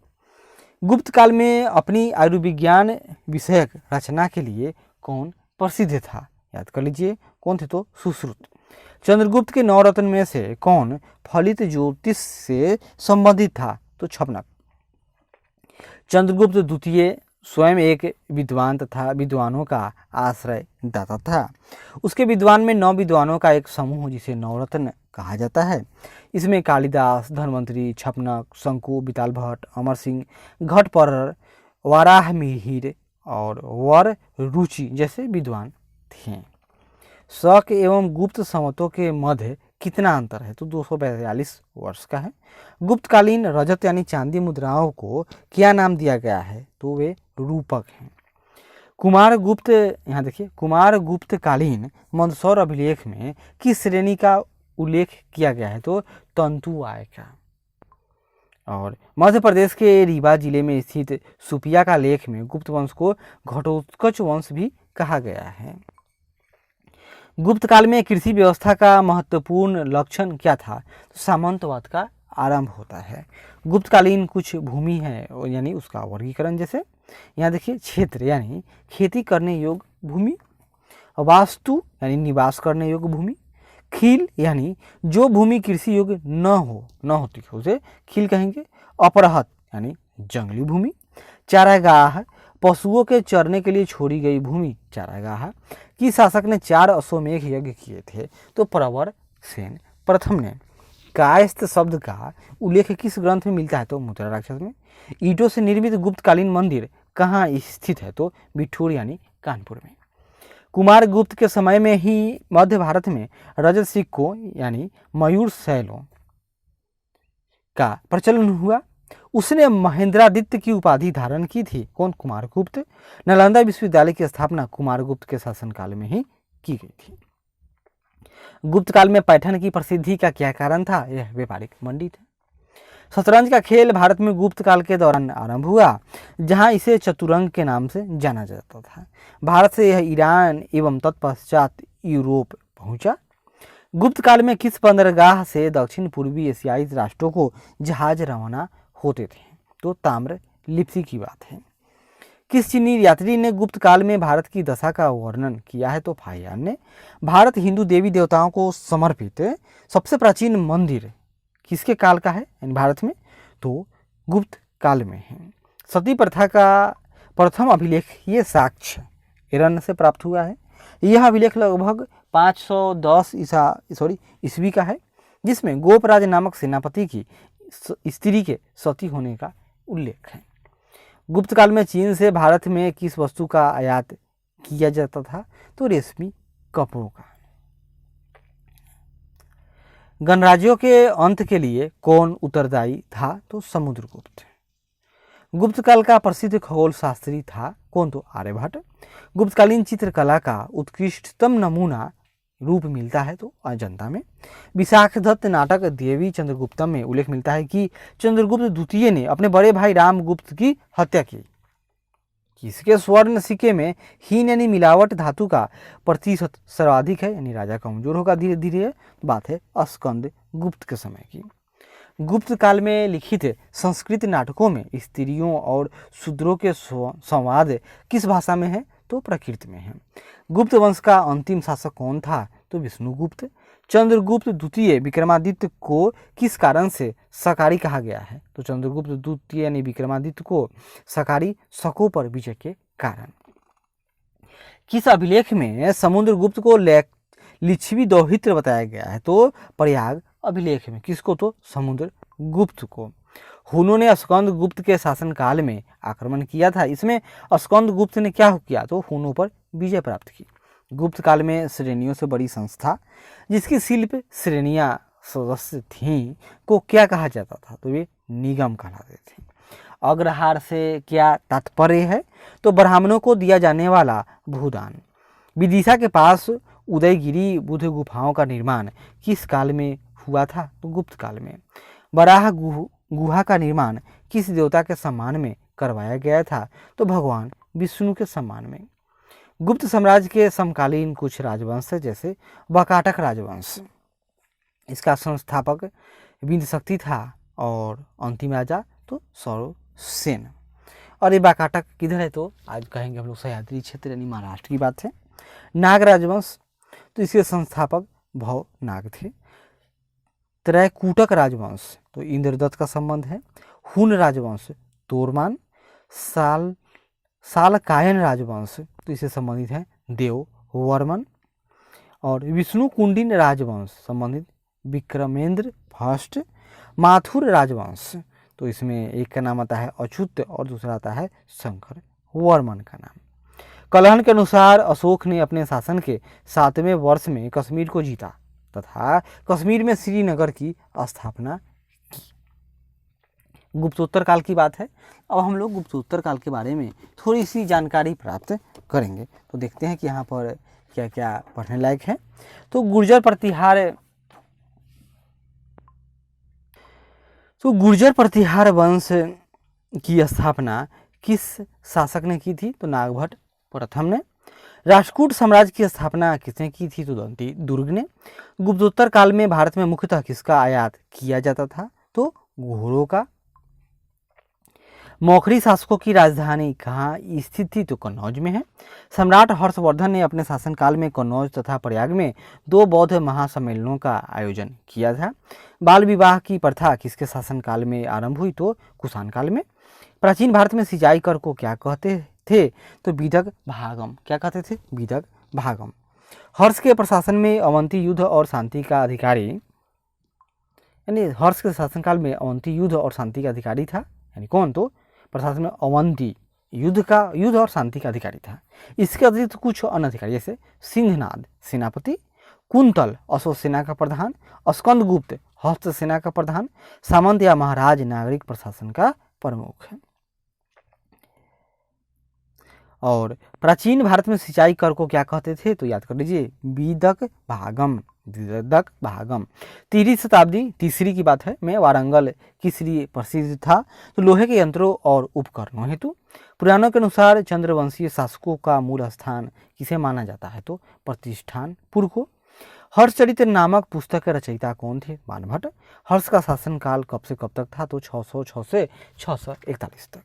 गुप्त काल में अपनी आयुर्विज्ञान विषयक रचना के लिए कौन प्रसिद्ध था, याद कर लीजिए कौन थे तो सुश्रुत। चंद्रगुप्त के 9 रत्न में से कौन फलित ज्योतिष से संबंधित था, तो छपनक। चंद्रगुप्त द्वितीय स्वयं एक विद्वान तथा विद्वानों का आश्रय दाता था। उसके विद्वान में 9 विद्वानों का एक समूह जिसे नवरत्न कहा जाता है। इसमें कालिदास, धन्वंतरी, छपनक, शंकु, बिताल भट्ट, अमर सिंह, घटपर्र, वाराह मिहिर और वर रुचि जैसे विद्वान थे। शक एवं गुप्त संवतों के मध्य कितना अंतर है, तो 242 वर्ष का है। गुप्तकालीन रजत यानी चांदी मुद्राओं को क्या नाम दिया गया है, तो वे रूपक हैं। कुमार गुप्त, यहाँ देखिए, कुमार गुप्त कालीन मंदसौर अभिलेख में किस श्रेणी का उल्लेख किया गया है, तो तंतु आय का। और मध्य प्रदेश के रीवा जिले में स्थित सुपिया का लेख में गुप्त वंश को घटोत्कच वंश भी कहा गया है। गुप्त काल में कृषि व्यवस्था का महत्वपूर्ण लक्षण क्या था, तो सामंतवाद का आरंभ होता है। गुप्तकालीन कुछ भूमि है यानी उसका वर्गीकरण, जैसे यहाँ देखिए क्षेत्र यानी खेती करने योग्य भूमि। वास्तु यानी निवास करने योग्य भूमि। खील यानी जो भूमि कृषि योग्य न होती है उसे खील कहेंगे। अपरहत यानी जंगली भूमि। चारागाह पशुओं के चरने के लिए छोड़ी गई भूमि चारागाह। किस शासक ने 4 अश्वमेध यज्ञ किए थे, तो प्रवर सेन प्रथम ने। कायस्थ शब्द का उल्लेख किस ग्रंथ में मिलता है, तो मुद्रा राक्षस में। ईंटों से निर्मित गुप्तकालीन मंदिर कहाँ स्थित है, तो बिठूर यानी कानपुर में। कुमार गुप्त के समय में ही मध्य भारत में रजत सिक्कों यानी मयूर शैलों का प्रचलन हुआ। उसने महेंद्रादित्य की उपाधि धारण की थी, कौन, कुमार गुप्त। नालंदा विश्वविद्यालय की स्थापना कुमार गुप्त के शासनकाल में ही की गई थी। गुप्त काल में पैठन की प्रसिद्धि का क्या कारण था, यह व्यापारिक मंडी था। शतरंज का खेल भारत में गुप्त काल के दौरान आरंभ हुआ, जहां इसे चतुरंग के नाम से जाना जाता था। भारत से यह ईरान एवं तत्पश्चात यूरोप पहुंचा। गुप्त काल में किस बंदरगाह से दक्षिण पूर्वी एशियाई राष्ट्रों को जहाज रवाना होते थे, तो ताम्र लिप्ति की बात है। किस चीनी यात्री ने गुप्त काल में भारत की दशा का वर्णन किया है, तो फाहियान ने। भारत हिंदू देवी देवताओं को समर्पित सबसे प्राचीन मंदिर किसके काल का है, यानी भारत में, तो गुप्त काल में है। सती प्रथा का प्रथम अभिलेख ये साक्ष्य ईरान से प्राप्त हुआ है। यह अभिलेख लगभग 510 ईस्वी का है, जिसमें गोपराज नामक सेनापति की स्त्री के सती होने का उल्लेख है। गुप्त काल में चीन से भारत में किस वस्तु का आयात किया जाता था, तो रेशमी कपड़ों का। गणराज्यों के अंत के लिए कौन उत्तरदायी था, तो समुद्रगुप्त। गुप्त काल का प्रसिद्ध खगोल शास्त्री था, कौन, तो आर्यभट्ट। गुप्तकालीन चित्रकला का उत्कृष्टतम नमूना रूप मिलता है, तो अजंता में। विशाखदत्त नाटक देवी चंद्रगुप्तम में उल्लेख मिलता है कि चंद्रगुप्त द्वितीय ने अपने बड़े भाई रामगुप्त की हत्या की। किसके स्वर्ण सिक्के में हीन यानी मिलावट धातु का प्रतिशत सर्वाधिक है, यानी राजा कमजोर होगा धीरे धीरे। बात है स्कंद गुप्त के समय की। गुप्त काल में लिखित संस्कृत नाटकों में स्त्रियों और शूद्रों के संवाद किस भाषा में है, तो प्राकृत में है। गुप्त वंश का अंतिम शासक कौन था, तो विष्णुगुप्त। चंद्रगुप्त द्वितीय विक्रमादित्य को किस कारण से सकारी कहा गया है, तो चंद्रगुप्त द्वितीय यानी विक्रमादित्य को सकारी शकों पर विजय के कारण। किस अभिलेख में समुद्रगुप्त को लिच्छवी दौहित्र बताया गया है, तो प्रयाग अभिलेख में। किसको, तो समुद्रगुप्त को। हुनों ने स्कंद गुप्त के शासनकाल में आक्रमण किया था। इसमें स्कंद गुप्त ने क्या किया तो हुनों पर विजय प्राप्त की। गुप्त काल में श्रेणियों से बड़ी संस्था जिसकी शिल्प श्रेणियां सदस्य थीं को क्या कहा जाता था तो वे निगम कहलाते थे। अग्रहार से क्या तात्पर्य है तो ब्राह्मणों को दिया जाने वाला भूदान। विदिशा के पास उदयगिरी बुद्ध गुफाओं का निर्माण किस काल में हुआ था तो गुप्त काल में। बराह गुहा का निर्माण किस देवता के सम्मान में करवाया गया था तो भगवान विष्णु के सम्मान में। गुप्त साम्राज्य के समकालीन कुछ राजवंश जैसे वाकाटक राजवंश, इसका संस्थापक विंध्यशक्ति था और अंतिम राजा तो सौरसेन। और ये वाकाटक किधर है तो आज कहेंगे हम लोग सह्याद्री क्षेत्र यानी महाराष्ट्र की बात है। नाग राजवंश तो इसके संस्थापक भवनाग थे। त्रैकूटक राजवंश तो इंद्रदत्त का संबंध है। हुन राजवंश तोरमान। सालकायन राजवंश तो इससे संबंधित है देववर्मन। और विष्णु कुंडिन राजवंश संबंधित विक्रमेंद्र फर्स्ट। माथुर राजवंश तो इसमें एक का नाम आता है अच्युत और दूसरा आता है शंकर वर्मन का नाम। कलहन के अनुसार अशोक ने अपने शासन के 7वें वर्ष में कश्मीर को जीता तथा कश्मीर में श्रीनगर की स्थापना की। गुप्तोत्तर काल की बात है। अब हम लोग गुप्तोत्तर काल के बारे में थोड़ी सी जानकारी प्राप्त करेंगे। तो देखते हैं कि यहाँ पर क्या क्या पढ़ने लायक है। तो गुर्जर प्रतिहार वंश की स्थापना किस शासक ने की थी तो नागभट्ट प्रथम ने। राष्ट्रकूट साम्राज्य की स्थापना किसने की थी तो दंती दुर्ग ने। गुप्तोत्तर काल में भारत में मुख्यतः किसका आयात किया जाता था तो घोड़ों का। मौखरी शासकों की राजधानी कहाँ स्थित थी तो कन्नौज में है। सम्राट हर्षवर्धन ने अपने शासनकाल में कन्नौज तथा प्रयाग में 2 बौद्ध महासम्मेलनों का आयोजन किया था। बाल विवाह की प्रथा किसके शासनकाल में आरंभ हुई तो कुषाण काल में। प्राचीन भारत में सिंचाई कर को क्या कहते थे तो विदग भागम। क्या कहते थे विदग भागम। हर्ष के प्रशासन में अवंती युद्ध और शांति का अधिकारी यानी हर्ष के शासनकाल में अवंती युद्ध और शांति का अधिकारी था। यानी कौन तो प्रशासन में अवंती युद्ध और शांति का अधिकारी था। इसके अतिरिक्त कुछ अन्य अधिकारी जैसे सिंहनाद सेनापति, कुंतल अशोक सेना का प्रधान, स्कंदगुप्त हस्त सेना का प्रधान, सामंत या महाराज नागरिक प्रशासन का प्रमुख है। और प्राचीन भारत में सिंचाई कर को क्या कहते थे तो याद कर लीजिए विदक भागम। तीसरी शताब्दी तीसरी की बात है में वारंगल किस लिए प्रसिद्ध था तो लोहे के यंत्रों और उपकरणों हेतु। पुराणों के अनुसार चंद्रवंशीय शासकों का मूल स्थान किसे माना जाता है तो प्रतिष्ठानपुर को। हर्षचरित्र नामक पुस्तक के रचयिता कौन थे बाणभट्ट। हर्ष का शासनकाल कब से कब तक था तो 606 से 641 तक।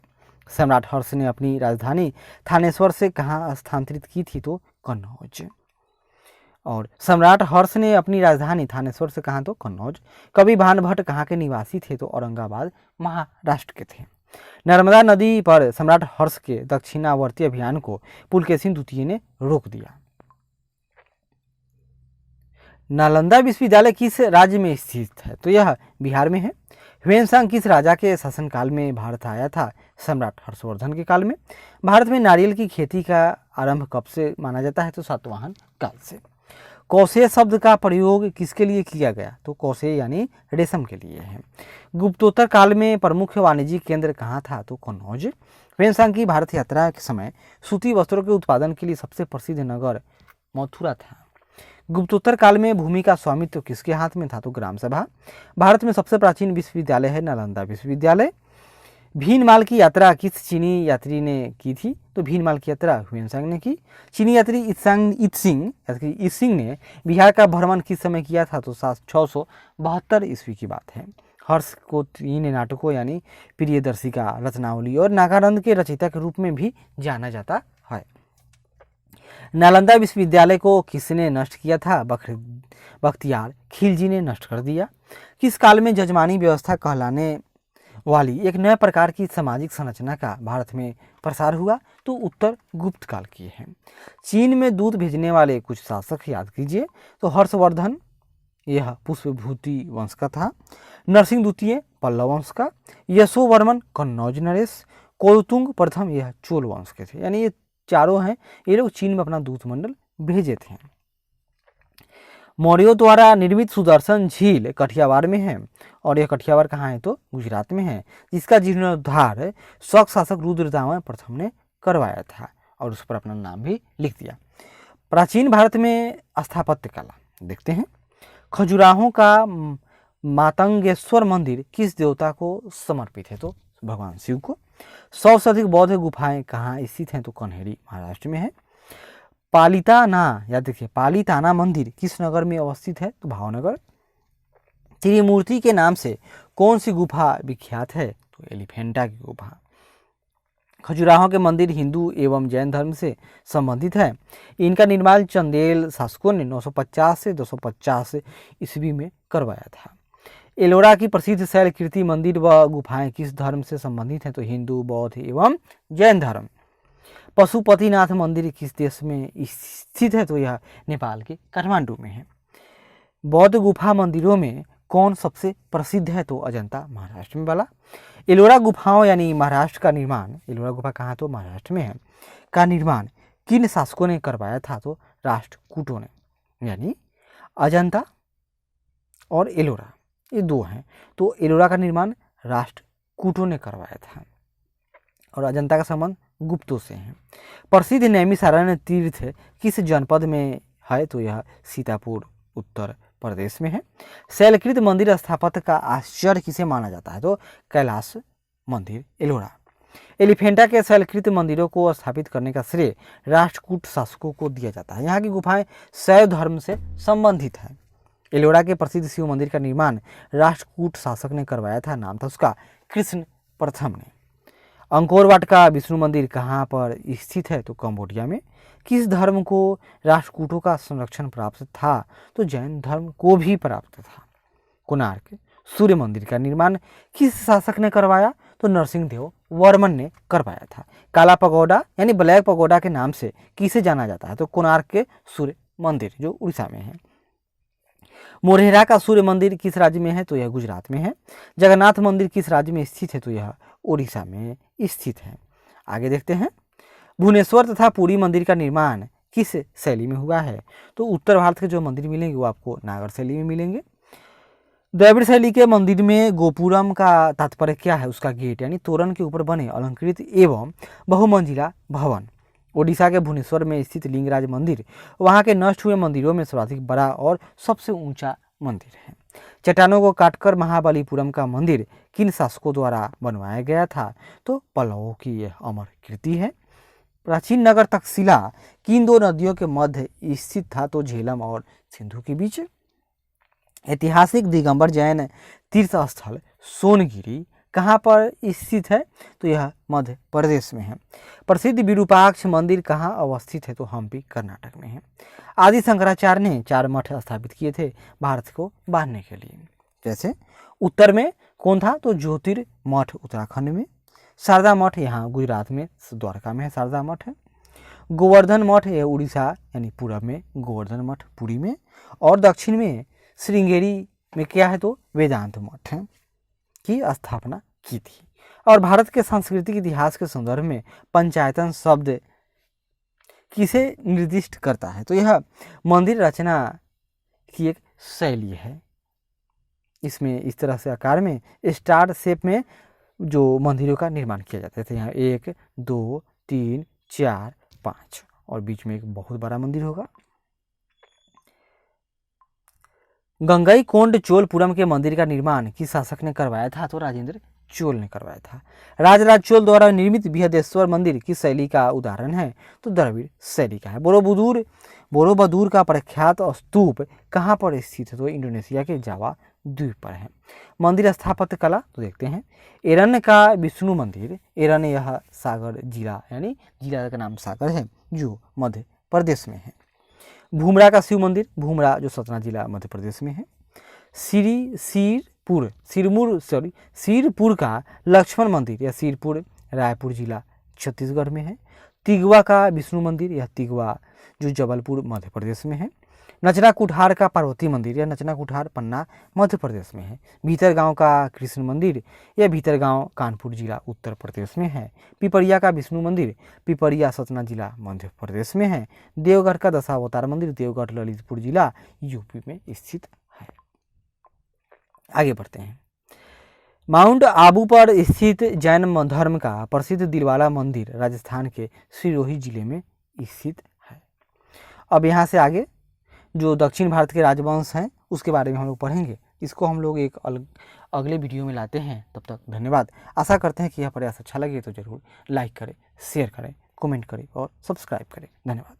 सम्राट हर्ष ने अपनी राजधानी थानेश्वर से कहाँ स्थानांतरित की थी तो कन्नौज। और सम्राट हर्ष ने अपनी राजधानी थानेश्वर से कहाँ तो कन्नौज। कवि भानभट्ट कहाँ के निवासी थे तो औरंगाबाद महाराष्ट्र के थे। नर्मदा नदी पर सम्राट हर्ष के दक्षिणावर्ती अभियान को पुलकेशिन द्वितीय ने रोक दिया। नालंदा विश्वविद्यालय किस राज्य में स्थित है तो यह बिहार में है। ह्वेनसांग किस राजा के शासनकाल में भारत आया था सम्राट हर्षवर्धन के काल में। भारत में नारियल की खेती का आरंभ कब से माना जाता है तो सातवाहन काल से। कौशेय शब्द का प्रयोग किसके लिए किया गया तो कौशेय यानी रेशम के लिए है। गुप्तोत्तर काल में प्रमुख वाणिज्यिक केंद्र कहाँ था तो कन्नौज। ह्वेनसांग की भारत यात्रा के समय सूती वस्त्रों के उत्पादन के लिए सबसे प्रसिद्ध नगर मथुरा था। गुप्तोत्तर काल में भूमि का स्वामित्व किसके हाथ में था तो ग्राम सभा। भारत में सबसे प्राचीन विश्वविद्यालय है नालंदा विश्वविद्यालय। भीनमाल की यात्रा किस चीनी यात्री ने की थी तो भीनमाल की यात्रा ह्वेनसांग ने की। चीनी यात्री इत्सिंग ने बिहार का भ्रमण किस समय किया था तो 672 ईस्वी की बात है। हर्ष को 3 नाटकों यानी प्रियदर्शिका, रचनावली और नागानंद के रचयिता के रूप में भी जाना जाता है। नालंदा विश्वविद्यालय को किसने नष्ट किया था बख्तियार खिलजी ने नष्ट कर दिया। किस काल में जजमानी व्यवस्था कहलाने वाली एक नए प्रकार की सामाजिक संरचना का भारत में प्रसार हुआ तो उत्तर गुप्त काल की है। चीन में दूध भेजने वाले कुछ शासक याद कीजिए तो हर्षवर्धन यह पुष्पभूति वंश का था। नरसिंह द्वितीय पल्लव वंश का, यशोवर्मन कन्नौज नरेश, कोलतुंग प्रथम यह चोल वंश के थे। यानी ये चारों हैं, ये लोग चीन में अपना दूतमंडल भेजे थे। मौर्यों द्वारा निर्मित सुदर्शन झील कठियावाड़ में है, और यह कठियावाड़ कहाँ है तो गुजरात में है, जिसका जीर्णोद्धार शक शासक रुद्रदामन प्रथम ने करवाया था और उस पर अपना नाम भी लिख दिया। प्राचीन भारत में स्थापत्य कला देखते हैं। खजुराहों का मातंगेश्वर मंदिर किस देवता को समर्पित है तो भगवान शिव को। 100 से अधिक बौद्ध गुफाएं कहाँ स्थित हैं तो कन्हेरी महाराष्ट्र में है। पालिताना, याद रखिए, पालिताना मंदिर किस नगर में अवस्थित है तो भावनगर। त्रिमूर्ति के नाम से कौन सी गुफा विख्यात है तो एलिफेंटा की गुफा। खजुराहो के मंदिर हिंदू एवं जैन धर्म से संबंधित है। इनका निर्माण चंदेल शासकों ने 950 से 250 ईस्वी में करवाया था। एलोरा की प्रसिद्ध शैलकीर्ति मंदिर व गुफाएं किस धर्म से संबंधित हैं तो हिंदू, बौद्ध एवं जैन धर्म। पशुपतिनाथ मंदिर किस देश में स्थित है तो यह नेपाल के काठमांडू में है। बौद्ध गुफा मंदिरों में कौन सबसे प्रसिद्ध है तो अजंता महाराष्ट्र में वाला। एलोरा गुफाओं यानी महाराष्ट्र का निर्माण, एलोरा गुफा कहाँ तो महाराष्ट्र में है, का निर्माण किन शासकों ने करवाया था तो राष्ट्रकूटों ने। यानी अजंता और एलोरा ये दो हैं, तो एलोरा का निर्माण राष्ट्रकूटों ने करवाया था और अजंता का संबंध गुप्तों से है। प्रसिद्ध नैमिषारण्य तीर्थ किस जनपद में है तो यह सीतापुर उत्तर प्रदेश में है। शैलकृत मंदिर स्थापत्य का आश्चर्य किसे माना जाता है तो कैलाश मंदिर एलोरा। एलिफेंटा के शैलकृत मंदिरों को स्थापित करने का श्रेय राष्ट्रकूट शासकों को दिया जाता है। यहाँ की गुफाएं शैव धर्म से संबंधित है। एलोरा के प्रसिद्ध शिव मंदिर का निर्माण राष्ट्रकूट शासक ने करवाया था, नाम था उसका कृष्ण प्रथम ने। अंकोर वाट का विष्णु मंदिर कहाँ पर स्थित है तो कंबोडिया में। किस धर्म को राष्ट्रकूटों का संरक्षण प्राप्त था तो जैन धर्म को भी प्राप्त था। कोणार्क सूर्य मंदिर का निर्माण किस शासक ने करवाया तो नरसिंह देव वर्मन ने करवाया था। काला पगोडा यानी ब्लैक पगोडा के नाम से किसे जाना जाता है तो कोणार्क के सूर्य मंदिर जो उड़ीसा में है। मोढेरा का सूर्य मंदिर किस राज्य में है तो यह गुजरात में है। जगन्नाथ मंदिर किस राज्य में स्थित है तो यह उड़ीसा में स्थित है। आगे देखते हैं। भुवनेश्वर तथा पुरी मंदिर का निर्माण किस शैली में हुआ है तो उत्तर भारत के जो मंदिर मिलेंगे वो आपको नागर शैली में मिलेंगे। द्रविड़ शैली के मंदिर में गोपुरम का तात्पर्य क्या है, उसका गेट यानी तोरण के ऊपर बने अलंकृत एवं बहुमंजिला भवन। ओडिशा के भुवनेश्वर में स्थित लिंगराज मंदिर वहाँ के नष्ट हुए मंदिरों में सर्वाधिक बड़ा और सबसे ऊंचा मंदिर है। चट्टानों को काटकर महाबलीपुरम का मंदिर किन शासकों द्वारा बनवाया गया था तो पल्लवों की यह अमर कृति है। प्राचीन नगर तक्षशिला किन दो नदियों के मध्य स्थित था तो झेलम और सिंधु के बीच। ऐतिहासिक दिगंबर जैन तीर्थ स्थल सोनगिरी कहाँ पर स्थित है तो यह मध्य प्रदेश में है। प्रसिद्ध विरूपाक्ष मंदिर कहाँ अवस्थित है तो हम्पी कर्नाटक में है। आदि शंकराचार्य ने 4 मठ स्थापित किए थे भारत को बांधने के लिए। जैसे उत्तर में कौन था तो ज्योतिर्मठ उत्तराखंड में, शारदा मठ यहाँ गुजरात में द्वारका में है शारदा मठ है। गोवर्धन मठ यह उड़ीसा यानी पूरब में गोवर्धन मठ पुरी में, और दक्षिण में श्रृंगेरी में क्या है तो वेदांत मठ है की स्थापना की थी। और भारत के सांस्कृतिक इतिहास के संदर्भ में पंचायतन शब्द किसे निर्दिष्ट करता है तो यह मंदिर रचना की एक शैली है। इसमें इस तरह से आकार में स्टार शेप में जो मंदिरों का निर्माण किया जाता है। यहाँ 1 2 3 4 5 और बीच में एक बहुत बड़ा मंदिर होगा। गंगई कोंड चोलपुरम के मंदिर का निर्माण किस शासक ने करवाया था तो राजेंद्र चोल ने करवाया था। राजराज चोल द्वारा निर्मित बृहदेश्वर मंदिर किस शैली का उदाहरण है तो द्रविड़ शैली का है। बोरोबुदुर का प्रख्यात स्तूप कहाँ पर स्थित है तो इंडोनेशिया के जावा द्वीप पर है। मंदिर स्थापत्य कला तो देखते हैं। एरण्य का विष्णु मंदिर, एरण्य यह सागर जिला यानी जिला का नाम सागर है जो मध्य प्रदेश में है। भूमरा का शिव मंदिर, भूमरा जो सतना जिला मध्य प्रदेश में है। सिरपुर का लक्ष्मण मंदिर या सिरपुर रायपुर जिला छत्तीसगढ़ में है। तिगवा का विष्णु मंदिर, यह तिगवा जो जबलपुर मध्य प्रदेश में है। नचना कुठार का पार्वती मंदिर या नचना कुठार पन्ना मध्य प्रदेश में है। भीतर गांव का कृष्ण मंदिर यह भीतर गांव कानपुर जिला उत्तर प्रदेश में है। पिपरिया का विष्णु मंदिर पिपरिया सतना जिला मध्य प्रदेश में है। देवगढ़ का दशावतार मंदिर देवगढ़ ललितपुर जिला यूपी में स्थित है। आगे बढ़ते हैं। माउंट आबू पर स्थित जैन धर्म का प्रसिद्ध दिलवाला मंदिर राजस्थान के सिरोही जिले में स्थित है। अब यहाँ से आगे जो दक्षिण भारत के राजवंश हैं उसके बारे में हम लोग पढ़ेंगे। इसको हम लोग एक अगले वीडियो में लाते हैं। तब तक धन्यवाद। आशा करते हैं कि यह प्रयास अच्छा लगे तो ज़रूर लाइक करें, शेयर करें, कमेंट करें और सब्सक्राइब करें। धन्यवाद।